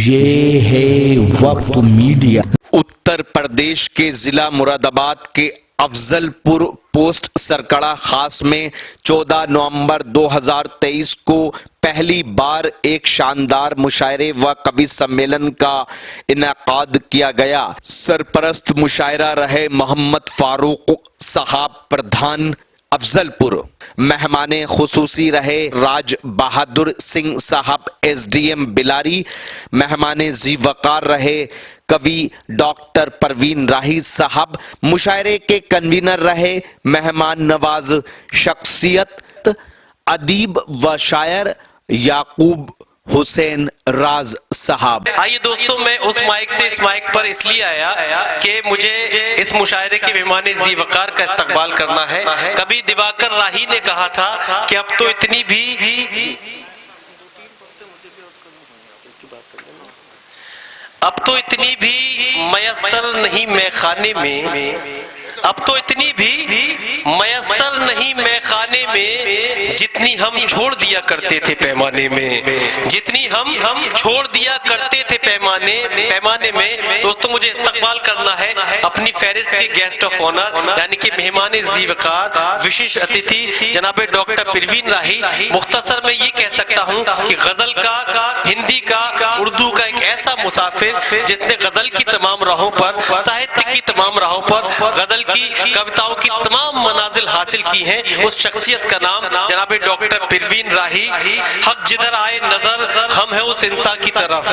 ये है वक्त मीडिया। उत्तर प्रदेश के जिला मुरादाबाद के अफजलपुर पोस्ट सरकड़ा खास में 14 नवंबर 2023 को पहली बार एक शानदार मुशायरे व कवि सम्मेलन का इनेकाद किया गया। सरपरस्त मुशायरा रहे मोहम्मद फारूक साहब प्रधान अफजलपुर। मेहमाने खुसूसी रहे राज बहादुर सिंह साहब SDM बिलारी। मेहमाने जी वकार रहे कवि डॉक्टर परवीन राही साहब। मुशायरे के कन्वीनर रहे मेहमान नवाज शख्सियत अदीब व शायर याकूब हुसैन राज साहब। आइए दोस्तों, मैं उस माइक से इस माइक पर इसलिए आया कि मुझे इस मुशायरे के मेहमान जी वकार का इस्तकबाल करना है। कभी दिवाकर राही ने कहा था कि अब तो इतनी भी मयस्सर नहीं मैखाने में, अब तो इतनी भी मयस्सर नहीं मैखाने में, जितनी हम छोड़ दिया करते थे पैमाने में, जितनी हम छोड़ दिया करते थे पैमाने में। दोस्तों, मुझे इस्तकबाल करना है अपनी फहरिस्त के गेस्ट ऑफ ऑनर यानी कि मेहमान जी वकार विशेष अतिथि जनाब डॉक्टर परवीन राही। मुख्तसर में ये कह सकता हूँ कि गजल का, हिंदी का, उर्दू का एक ऐसा मुसाफिर जिसने गजल की तमाम राहों पर, साहित्य की तमाम राहों पर, गजल की, कविताओं की तमाम मनाजिल हासिल की हैं, उस शख्सियत का नाम जनाब डॉक्टर परवीन राही। हक जिधर आए नजर हम है उस इंसान की तरफ,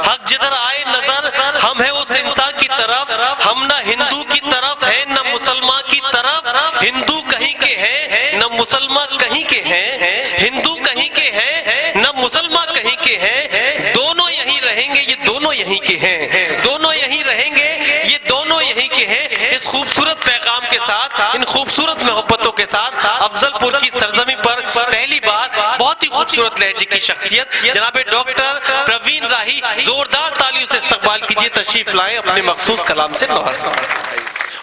हक जिधर आए नजर हम है उस इंसान की तरफ, हम ना हिंदू की तरफ है न मुसलमान की तरफ, हिंदू कहीं के हैं न मुसलमान कहीं के हैं, हिंदू कहीं के हैं न मुसलमान कहीं के हैं, दोनों यहीं रहेंगे ये दोनों यहीं के हैं, दोनों यहीं रहेंगे ये दोनों यहीं के हैं। इस खूबसूरत पैगाम के साथ, इन खूबसूरत मोहब्बतों के साथ अफजलपुर की सरजमी पर पहली बार बहुत ही खूबसूरत लहजे की शख्सियत जनाब डॉक्टर परवीन राही, जोरदार तालियों से इस्तकबाल कीजिए, तशरीफ लाएं, अपने मखसूस कलाम से नवाजें।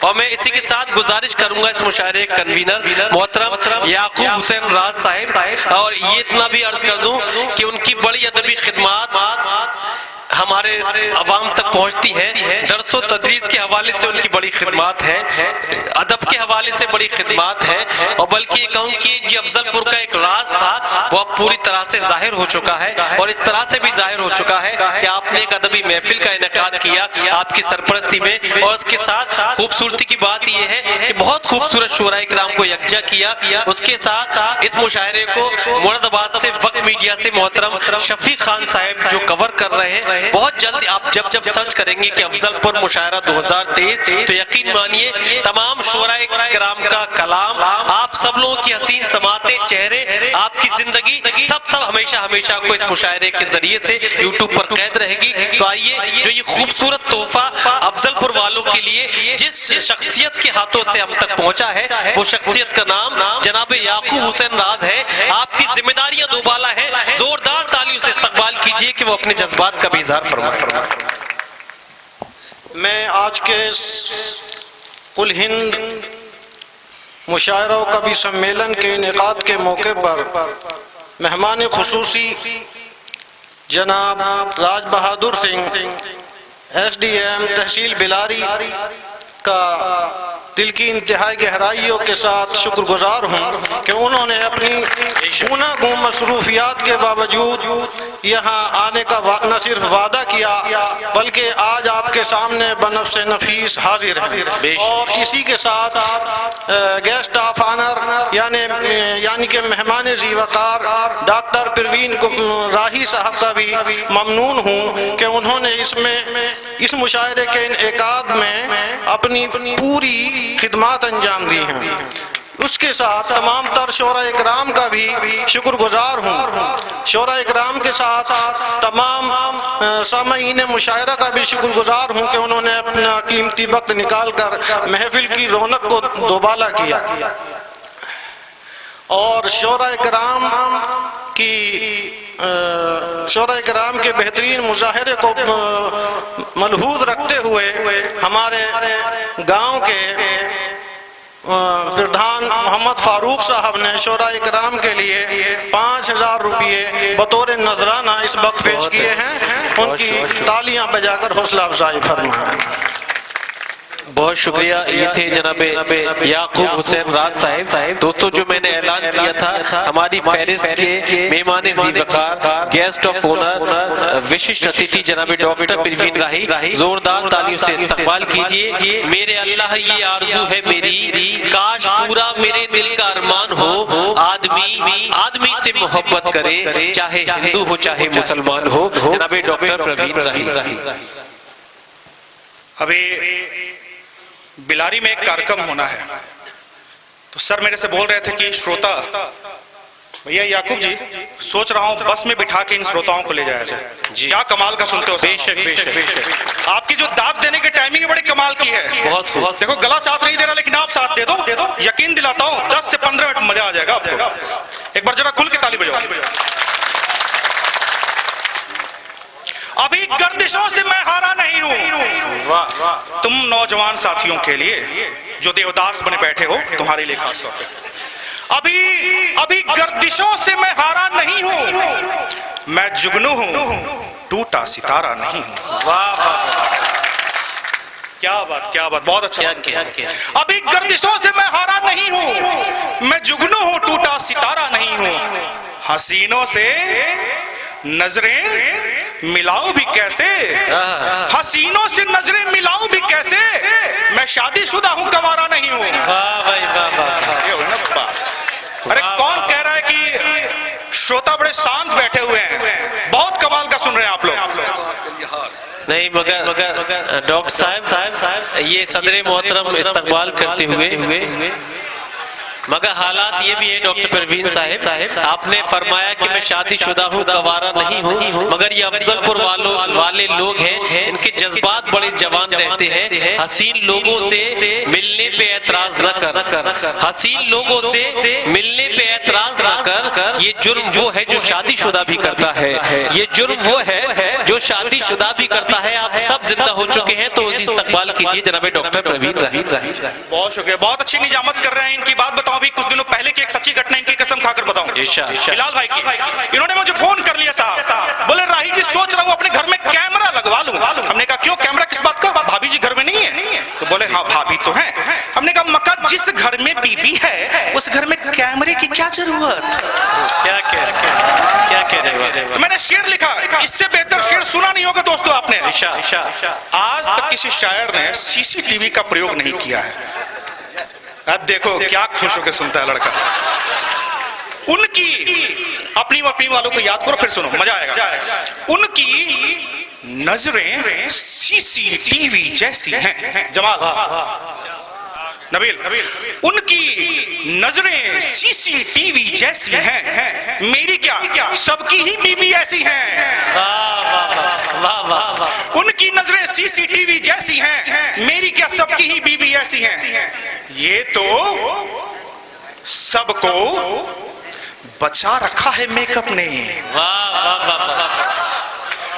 और मैं इसी के साथ गुजारिश करूंगा इस मुशायरे कन्वीनर मोहतरम याकूब हुसैन राज साहिब, और ये इतना भी अर्ज कर दूं कि उनकी बड़ी अदबी खिदमत हमारे अवाम तक पहुंचती है। दरसो तदरीस के हवाले से उनकी बड़ी खिदमत है, अदब के हवाले से बड़ी खिदमत है, और बल्कि ये कहूँ कि जो अफजलपुर का एक राज था वो अब पूरी तरह से जाहिर हो चुका है, और इस तरह से भी जाहिर हो चुका है कि आपने एक अदबी महफिल का इनेकाद किया आपकी सरपरस्ती में, और उसके साथ खूबसूरती की बात यह है कि बहुत खूबसूरत शुरा इकराम को यकजा किया। उसके साथ इस मुशायरे को मुरादाबाद से वक्त मीडिया से मोहतरम शफीक खान साहब जो कवर कर रहे हैं। बहुत जल्द आप जब सर्च करेंगे कि अफजलपुर मुशायरा 2023 तो यकीन मानिए तमाम शुरा इकराम का कलाम, आप सब लोगों की हसीन समाते चेहरे, आपकी जिंदगी सब हमेशा आपको इस मुशायरे के जरिए से यूट्यूब पर कैद रहेगी। तो आइए, जो ये खूबसूरत तोहफा अफजलपुर वालों के लिए जिस शख्सियत के हाथों से हम तक पहुंचा है, वो शख्सियत का नाम जनाब याकूब हुसैन राज है। आपकी जिम्मेदारियां दोबाला है, जोरदार तालियों से इस्तकबाल कीजिए कि वो अपने जज्बात का भी इजहार फरमाए। मैं आज के कुल हिंद मुशायरा व कवि सम्मेलन के इनेकाद के मौके पर मेहमान खुसूसी जनाब राज बहादुर सिंह SDM तहसील बिलारी का दिल की इंतहाई गहराइयों के साथ शुक्रगुजार हूँ कि उन्होंने अपनी गुनागुम मसरूफियात के बावजूद यहाँ आने का न सिर्फ वादा किया बल्कि आज आपके सामने बनफ्स नफीस हाजिर है। और इसी के साथ गेस्ट ऑफ ऑनर यानी कि मेहमान जी वकार डॉक्टर परवीन राही साहब का भी ममनून हूँ कि उन्होंने इस मुशायरे के इनेकाद में अपनी पूरी खिदमत अंजाम दी हैं। उसके साथ तमाम तर शोरा इकराम का भी शुक्रगुजार हूँ। शोरा इकराम के साथ तमाम सामईन मुशायरा का भी शुक्रगुजार हूँ कि उन्होंने अपना कीमती वक्त निकाल कर महफिल की रौनक को दोबाला किया। और शोरा इकराम के बेहतरीन मुजाहरे को मलहूज रखते हुए हमारे गांव के प्रधान मोहम्मद फारूक साहब ने शोरा इकराम के लिए 5,000 रुपये बतौर नजराना इस वक्त पेश किए हैं। उनकी तालियां बजाकर हौसला अफजाई फरमाएं। बहुत शुक्रिया। ये थे जनाबे याकूब हुसैन राज साहिब। दोस्तों, जो मैंने ऐलान किया था, हमारी फहरिस्त के मेहमान ज़ीवकार, गेस्ट ऑफ ऑनर, विशिष्ट अतिथि जनाबे डॉक्टर परवीन राही, जोरदार तालियों से इस्तकबाल कीजिए। मेरे अल्लाह, ये आरज़ू है मेरी, काश पूरा मेरे दिल का अरमान हो, आदमी से मोहब्बत करे, चाहे हिंदू हो चाहे मुसलमान हो। जनाबे डॉक्टर परवीन राही। अभी बिलारी में एक कार्यक्रम होना है, तो सर मेरे से बोल रहे थे कि श्रोता भैया याकूब जी, सोच रहा हूं बस में बिठा के इन श्रोताओं को ले जाया जाए। क्या कमाल का सुनते हो सर। बेशक। आपकी जो दाद देने की टाइमिंग बड़ी कमाल की है। बहुत। देखो, गला साथ नहीं दे रहा, लेकिन आप साथ दे दो। यकीन दिलाता हूं 10 से 15 मिनट मजा आ जाएगा आपको। एक बार जरा खुल के ताली बजाओ। अभी गर्दिशों से मैं हारा नहीं हूं। वाह। तुम नौजवान साथियों के लिए जो देवदास बने बैठे हो, तुम्हारे लिए खास तौर पे, अभी गर्दिशों से मैं हारा नहीं हूं। मैं जुगनू हूं, टूटा सितारा नहीं हूं। वाह। क्या बात, बहुत अच्छा। अभी गर्दिशों से मैं हारा नहीं हूं। मैं जुगनू हूं, टूटा सितारा नहीं हूं। हसीनों से नजरें मिलाओ भी कैसे, हसीनों से नजरें मिलाओ भी कैसे, मैं शादीशुदा हूं, कंवारा नहीं हूं। अरे कौन कह रहा है कि श्रोता बड़े शांत बैठे हुए हैं? बहुत कमाल का सुन रहे हैं आप लोग। नहीं, मगर डॉक्टर साहब, ये सदर मोहतरम इस्तकबाल करते हुए, मगर हालात ये भी है डॉक्टर परवीन साहब, आपने फरमाया कि मैं शादीशुदा हूँ, गवारा नहीं हूँ, मगर ये अफजलपुर वाले लोग हैं, इनके जज्बात बड़े जवान रहते हैं। हसीन लोगों से मिलने पे एतराज न कर, हसीन लोगों से मिलने पे एतराज न कर। ये जुर्म वो है जो शादीशुदा भी करता है, ये जुर्म वो है जो शादीशुदा भी करता है। आप सब जिंदा हो चुके हैं, तो इस्तकबाल कीजिए जनाबे डॉक्टर परवीन राही। बहुत शुक्रिया, बहुत अच्छी निजामत कर रहे हैं। इनकी बात बताओ, अभी कुछ दिनों पहले की एक सच्ची घटना, इनकी कसम खाकर बताऊं, बिलाल भाई की। इन्होंने मुझे फोन कर लिया साहब, बोले राही जी सोच रहा हूं अपने घर में कैमरा लगवा लूं। हमने कहा क्यों, कैमरा किस बात का? भाभी जी घर में नहीं है? तो बोले हाँ भाभी तो है। हमने कहा मक्का, जिस घर में बीबी है उस घर में कैमरे की क्या जरूरत? क्या कह रहे हो? तो मैंने शेर लिखा, इससे बेहतर शेर सुना नहीं होगा दोस्तों आपने। आज तक किसी शायर ने सीसीटीवी का प्रयोग नहीं किया है। अब देखो क्या खुश होकर सुनता है लड़का। उनकी अपनी वालों को याद करो, फिर सुनो, मजा आएगा। उनकी नजरें सीसीटीवी जैसी हैं। जमाल, नबील, उनकी नजरें सीसीटीवी जैसी हैं। मेरी क्या, सबकी ही बीबी ऐसी हैं। उनकी नजरें सीसीटीवी जैसी हैं, मेरी क्या, सबकी ही बीबी ऐसी हैं। ये तो सबको बचा रखा है मेकअप ने।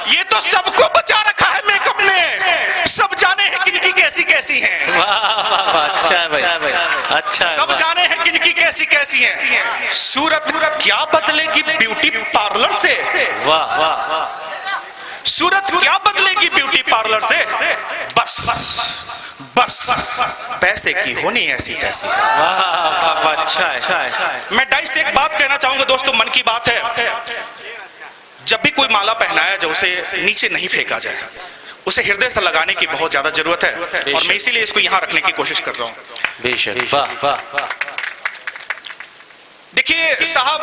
ये तो सबको बचा रखा है मेकअप ने। सब जाने हैं किनकी कैसी कैसी हैं। अच्छा है भाई, अच्छा है। सब जाने हैं किनकी कैसी कैसी हैं। सूरत क्या बदलेगी ब्यूटी पार्लर से? वाह वाह। सूरत क्या बदलेगी ब्यूटी पार्लर से? बस पैसे की होनी ऐसी तैसी। वाह, अच्छा है। मैं डाइस से एक बात कहना चाहूंगा दोस्तों, मन की बात है। जब भी कोई माला पहनाया जाए उसे नीचे नहीं फेंका जाए, उसे हृदय से लगाने की बहुत ज्यादा जरूरत है, और मैं इसीलिए इसको यहाँ रखने की कोशिश कर रहा हूँ। बेशक। वाह। देखिए साहब,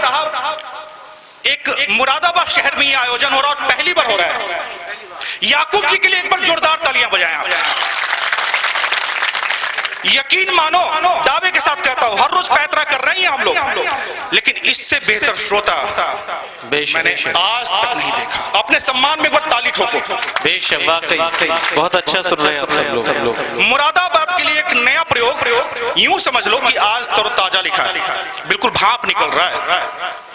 एक मुरादाबाद शहर में ये आयोजन हो रहा है और पहली बार हो रहा है। याकूब जी के लिए एक बार जोरदार तालियां बजाएं आप। यकीन मानो, दावे के साथ कहता हूं, हर रोज पैतरा कर रहे हैं हम लोग, लेकिन इससे बेहतर श्रोता मैंने आज तक नहीं देखा। अपने सम्मान में एक बार ताली ठोको। बेशक, वाकई बहुत अच्छा सुन रहे हैं आप सब लोग। मुरादाबाद के लिए एक नया प्रयोग, यूं समझ लो कि आज तरोताजा लिखा है, बिल्कुल भाप निकल रहा है,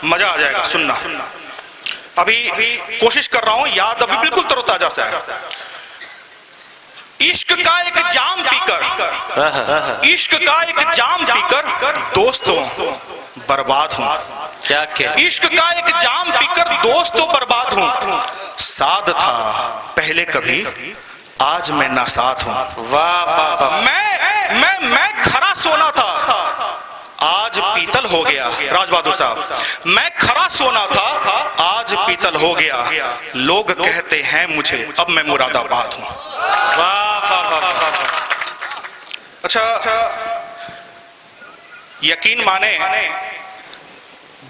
मजा आ जाएगा सुनना। अभी कोशिश कर रहा हूं, याद अभी बिल्कुल तरोताजा सा है। इश्क का एक जाम पीकर, इश्क का एक जाम पीकर दोस्तों बर्बाद हूं। क्या क्या इश्क का एक जाम पीकर दोस्तों बर्बाद हूं। साध था पहले कभी, आज मैं नासाद हूं। वाह वाह वाह। मैं खरा सोना था, आज पीतल हो गया। राज बहादुर साहब, मैं खरा सोना था, आज पीतल हो गया। लोग कहते हैं मुझे अब मैं मुरादाबाद हूं। वाह वाह वाह। अच्छा, यकीन माने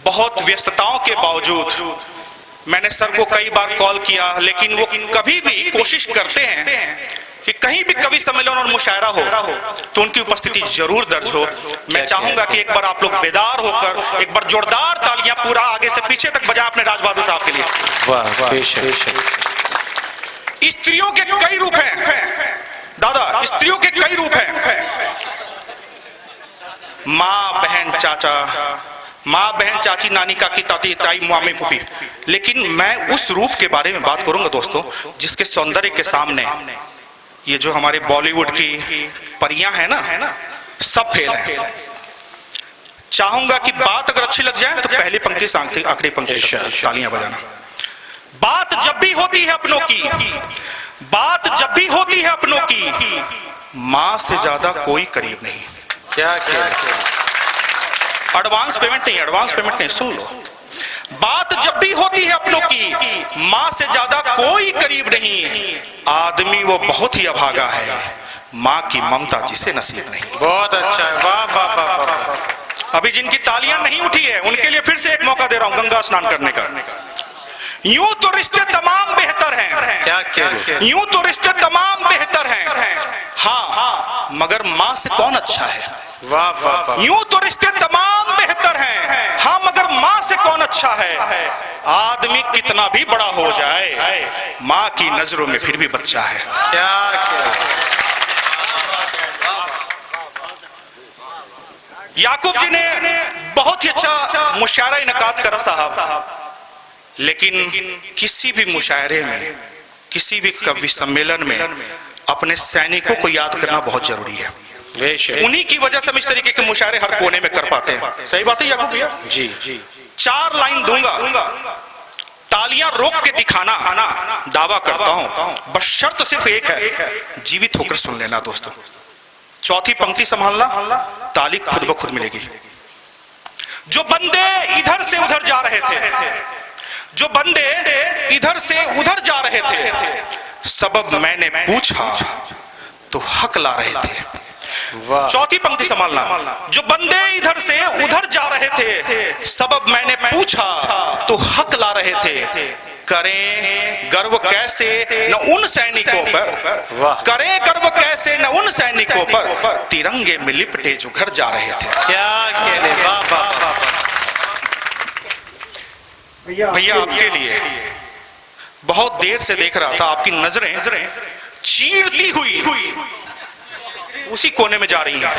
बहुत व्यस्तताओं के बावजूद मैंने सर को कई बार कॉल किया, लेकिन वो कभी भी कोशिश करते हैं कि कहीं भी कवि सम्मेलन और मुशायरा हो तो उनकी उपस्थिति जरूर दर्ज हो। मैं चाहूंगा कि एक बार आप लोग बेदार होकर एक बार जोरदार तालियां पूरा आगे से पीछे तक बजाएं अपने राज बहादुर साहब के लिए। वाह बेशक। स्त्रियों के कई रूप हैं दादा, स्त्रियों के कई रूप हैं। माँ बहन चाचा, माँ बहन चाची नानी काकी ताती ताई मामी फूफी, लेकिन मैं उस रूप के बारे में बात करूंगा दोस्तों जिसके सौंदर्य के सामने ये जो हमारे बॉलीवुड की परियां हैं ना, सब फेल हैं। चाहूंगा कि बात अगर अच्छी लग जाए तो पहली पंक्ति से आखिरी पंक्ति तक तालियां बजाना। बात जब भी होती है अपनों की, बात जब भी होती है अपनों की, मां से ज्यादा कोई करीब नहीं। क्या क्या एडवांस पेमेंट नहीं, एडवांस पेमेंट नहीं, सुन लो। बात जब भी होती है अपनों की, मां से ज्यादा कोई करीब नहीं। आदमी वो बहुत ही अभागा है, मां की ममता जिसे नसीब नहीं। बहुत अच्छा है। वाह वाह वाह वाह। अभी जिनकी तालियां नहीं उठी है उनके लिए फिर से एक मौका दे रहा हूं गंगा स्नान करने का। यूं तो रिश्ते तमाम बेहतर हैं, क्या क्या यूं तो रिश्ते तमाम बेहतर हैं, हाँ मगर मां से कौन अच्छा है। वाह वाह वाह। यूं तो रिश्ते तमाम बेहतर हैं, हाँ मगर मां से कौन अच्छा है। आदमी कितना भी बड़ा हो जाए, मां की नजरों में फिर भी बच्चा है। क्या क्या याकूब जी ने बहुत ही अच्छा मुशायरा इनकाद करा साहब, लेकिन किसी भी मुशायरे में, किसी भी कवि सम्मेलन में अपने सैनिकों को याद करना बहुत जरूरी है। बेशक। उन्हीं की वजह से हम इस तरीके के मुशायरे हर कोने में कर पाते हैं। सही बात है याकूब भैया जी जी। 4 लाइन दूंगा, तालियां रोक के दिखाना, दावा करता हूं, बस शर्त सिर्फ एक है, जीवित होकर सुन लेना दोस्तों। चौथी पंक्ति संभालना, ताली खुद ब खुद मिलेगी। जो बंदे इधर से उधर जा रहे थे, जो बंदे इधर से उधर जा रहे थे, सबब मैंने पूछा तो हक ला रहे थे। चौथी पंक्ति संभालना, जो बंदे इधर से उधर जा रहे थे, सबब मैंने पूछा तो हक ला रहे थे। करें गर्व कैसे न उन सैनिकों पर, करें गर्व कैसे न उन सैनिकों पर, तिरंगे में लिपटे जो घर जा रहे थे। क्या कहने। वाह वाह वाह। भैया आपके लिए बहुत देर से देख रहा था, आपकी नजरें चीरती हुई उसी कोने में जा रही हैं।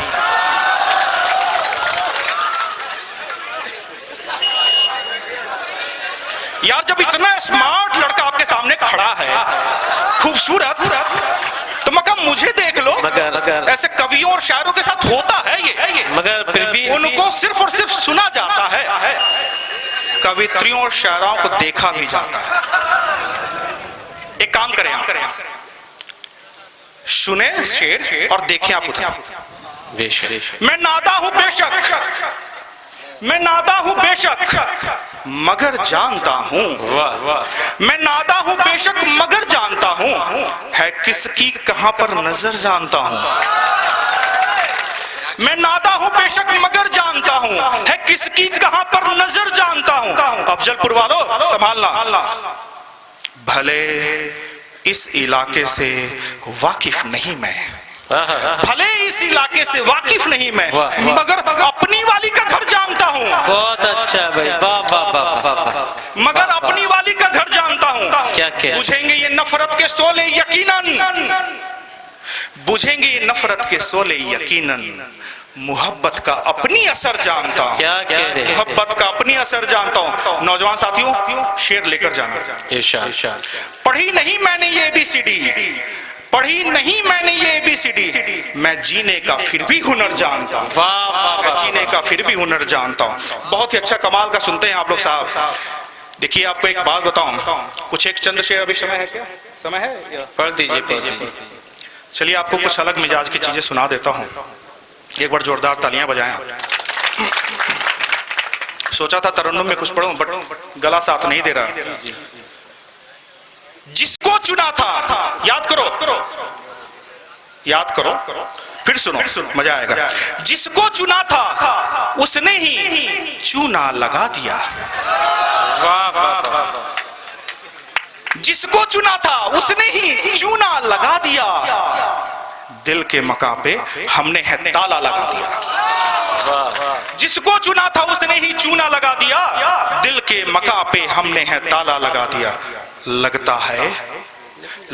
यार जब इतना स्मार्ट लड़का आपके सामने खड़ा है, खूबसूरत, तो मगर मुझे देख लो। मगर ऐसे कवियों और शायरों के साथ होता है ये, मगर फिर भी उनको सिर्फ और सिर्फ सुना जाता है, कवित्रियों और शायराओं को देखा भी जाता है। एक काम करें आप, सुने शेर और देखें आप उधर। बेशक। मैं नादा हूं बेशक, मैं नादा हूं बेशक, मगर जानता हूं। वाह वाह। मैं नादा हूं बेशक मगर जानता हूं, है किसकी कहां पर नजर जानता हूं। मैं नादा हूं बेशक मगर जानता हूं, है किसकी कहां पर नजर जानता हूं। अफजलपुर वालों संभालना, भले इस इलाके से वाकिफ नहीं मैं, भले इस इलाके से वाकिफ नहीं मैं, मगर अपनी वाली का घर जानता हूँ। बहुत अच्छा भाई। वाह वाह वाह। मगर अपनी वाली का घर जानता हूँ। क्या क्या बुझेंगे ये नफरत के शोले यकीनन, बुझेंगे ये नफरत के शोले यकीनन, मोहब्बत का अपनी असर जानता हूँ। क्या कह रहे हैं। मोहब्बत का अपनी असर जानता हूँ। नौजवान साथियों शेर लेकर जाना। इरशाद। पढ़ी नहीं मैंने ये ABCD, पढ़ी नहीं मैंने ये ABCD, मैं जीने का फिर भी हुनर जानता हूं। वाह वाह मैं जीने का फिर भी हुनर जानता हूं। बहुत ही अच्छा, कमाल का सुनते हैं आप लोग साहब। देखिए आपको एक बात बताऊं, कुछ एक चंद शेर, अभी समय है क्या? समय है? पढ़ दीजिए। चलिए आपको कुछ अलग मिजाज की चीजें सुना देता हूं। एक बार जोरदार तालियां बजाएं आप। सोचा था तरन्नुम में कुछ पढ़ूं, बट गला साथ नहीं दे रहा। जिसको चुना था, याद करो, फिर सुनो, मजा आएगा। जिसको चुना था उसने ही चूना लगा दिया। वाह वाह वाह। जिसको चुना था उसने ही चूना लगा दिया, दिल के मकां पे हमने है ताला लगा दिया। जिसको चुना था उसने ही चूना लगा दिया, दिल के मकां पे हमने है ताला लगा दिया।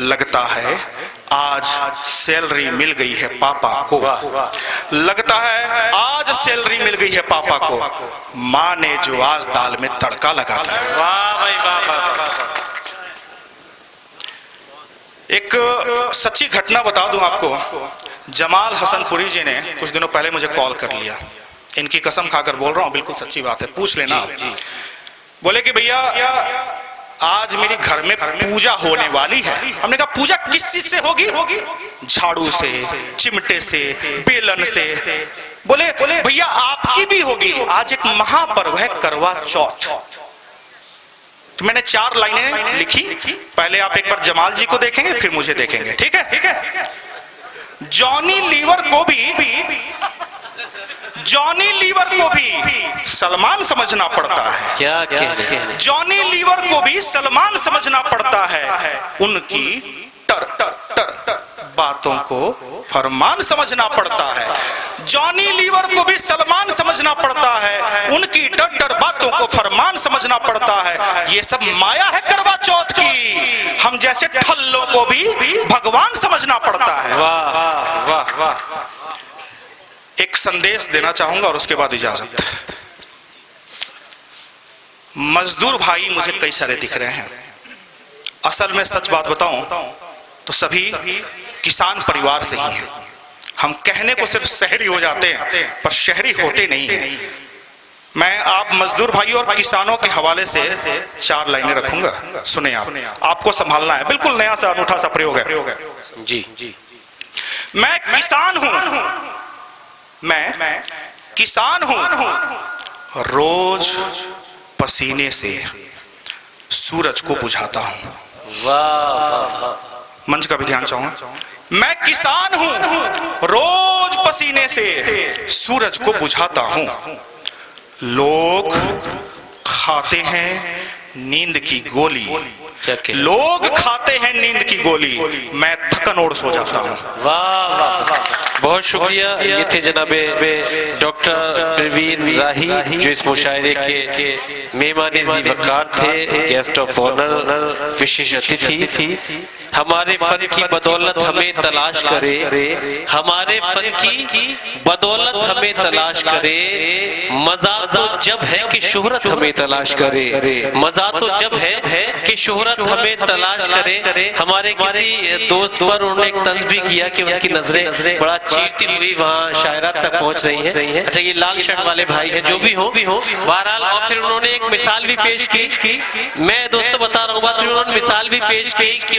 लगता है आज सैलरी मिल गई है पापा को। लगता है आज सैलरी मिल गई है पापा को, माँ ने जो आज दाल में तड़का लगा दिया। वाह भाई वाह। एक सच्ची घटना बता दूं आपको। जमाल हसनपुरी जी ने कुछ दिनों पहले मुझे कॉल कर लिया। इनकी कसम खाकर बोल रहा हूं, बिल्कुल सच्ची बात है, पूछ लेना आप। बोले कि भैया आज मेरे घर में पूजा होने वाली है। हमने कहा पूजा किस चीज से होगी? झाड़ू से, चिमटे से, बेलन से। बोले भैया आपकी भी होगी, आज एक महापर्व है करवा चौथ। तो मैंने 4 लाइनें लिखी। पहले आप एक बार जमाल जी को देखेंगे, फिर मुझे देखेंगे, ठीक है? जॉनी लीवर को भी सलमान समझना पड़ता है। क्या जॉनी लीवर को भी सलमान समझना पड़ता है, उनकी टर बातों को फरमान समझना पड़ता है। जॉनी लीवर को भी सलमान समझना पड़ता है, उनकी टर बातों को फरमान समझना पड़ता है। ये सब माया है करवा चौथ की, हम जैसे ठल्लों को भी भगवान समझना पड़ता है। वाह वाह वाह। एक संदेश देना चाहूंगा और उसके बाद इजाजत। मजदूर भाई मुझे कई सारे दिख रहे हैं। असल में सच बात बताऊं तो सभी किसान परिवार से ही हैं। हम कहने को सिर्फ शहरी हो जाते हैं, पर शहरी होते नहीं हैं। मैं आप मजदूर भाई और किसानों के हवाले से 4 लाइनें रखूंगा, सुने आप। आपको संभालना है, बिल्कुल नया सा अनूठा सा प्रयोग है। जी। मैं किसान हूं, रोज पसीने से सूरज को बुझाता हूं। वाह। मंच का भी ध्यान चाहूंगा। मैं किसान हूं, रोज पसीने से सूरज को बुझाता हूं। लोग खाते हैं नींद की गोली, लोग खाते हैं नींद की गोली, मैं थकन ओढ़ सो जाता हूं। वाह वाह। बहुत शुक्रिया। ये थे जनाबे डॉक्टर प्रवीण राही, जो इस मुशायरे के मेहमानी वकार थे, गेस्ट ऑफ ऑनर, विशेष अतिथि थी। हमारे फन की बदौलत हमें तलाश करे, हमारे फन की बदौलत हमें तलाश करे। मजा तो जब है कि शोहरत हमें तलाश करे, मजा तो जब है कि शोहरत हमें तलाश करे। हमारे किसी दोस्त पर उन्होंने एक तंज भी किया कि उनकी नजरें बड़ा चीरती हुई वहाँ शायरात तक पहुंच रही हैं। अच्छा, ये लाल शर्ट वाले भाई हैं, जो भी हो बहरहाल। और फिर उन्होंने एक मिसाल भी पेश की। मैं दोस्तों बता रहा हूँ बात, उन्होंने मिसाल भी पेश की कि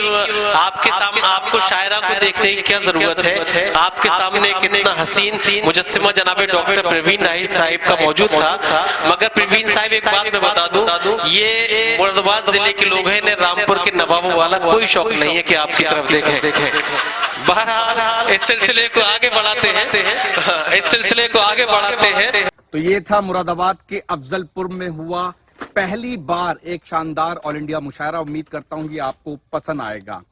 आपके सामने, आपको शायरा को देखने की क्या जरूरत है। आपके सामने कितना हसीन मुजस्सिमा जनाबे डॉक्टर प्रवीण राही साहिब का मौजूद था। मगर प्रवीण साहिब, एक बात मैं बता दूं, ये मुरादाबाद जिले के लोग हैं, रामपुर के नवाबों वाला कोई शौक नहीं है कि आपकी तरफ देखें। बहरहाल इस सिलसिले को आगे बढ़ाते हैं। तो ये था मुरादाबाद के अफजलपुर में हुआ पहली बार एक शानदार ऑल इंडिया मुशायरा। उम्मीद करता हूँ ये आपको पसंद आएगा।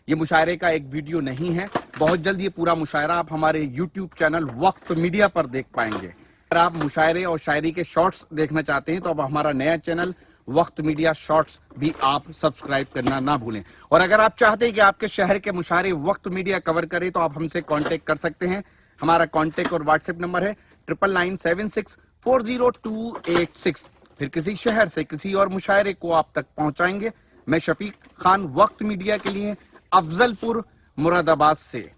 ये मुशायरे का एक वीडियो नहीं है, बहुत जल्द ये पूरा मुशायरा आप हमारे YouTube चैनल वक्त मीडिया पर देख पाएंगे। अगर आप मुशायरे और शायरी के शॉर्ट्स देखना चाहते हैं तो अब हमारा नया चैनल वक्त मीडिया शॉर्ट्स भी आप सब्सक्राइब करना ना भूलें। और अगर आप चाहते हैं कि आपके शहर के मुशायरे वक्त मीडिया कवर करे तो आप हमसे कांटेक्ट कर सकते हैं। हमारा कांटेक्ट और व्हाट्सएप नंबर है 9997640286। फिर किसी शहर से किसी और मुशायरे को आप तक पहुंचाएंगे। मैं शफीक खान वक्त मीडिया के लिए अफजलपुर मुरादाबाद से।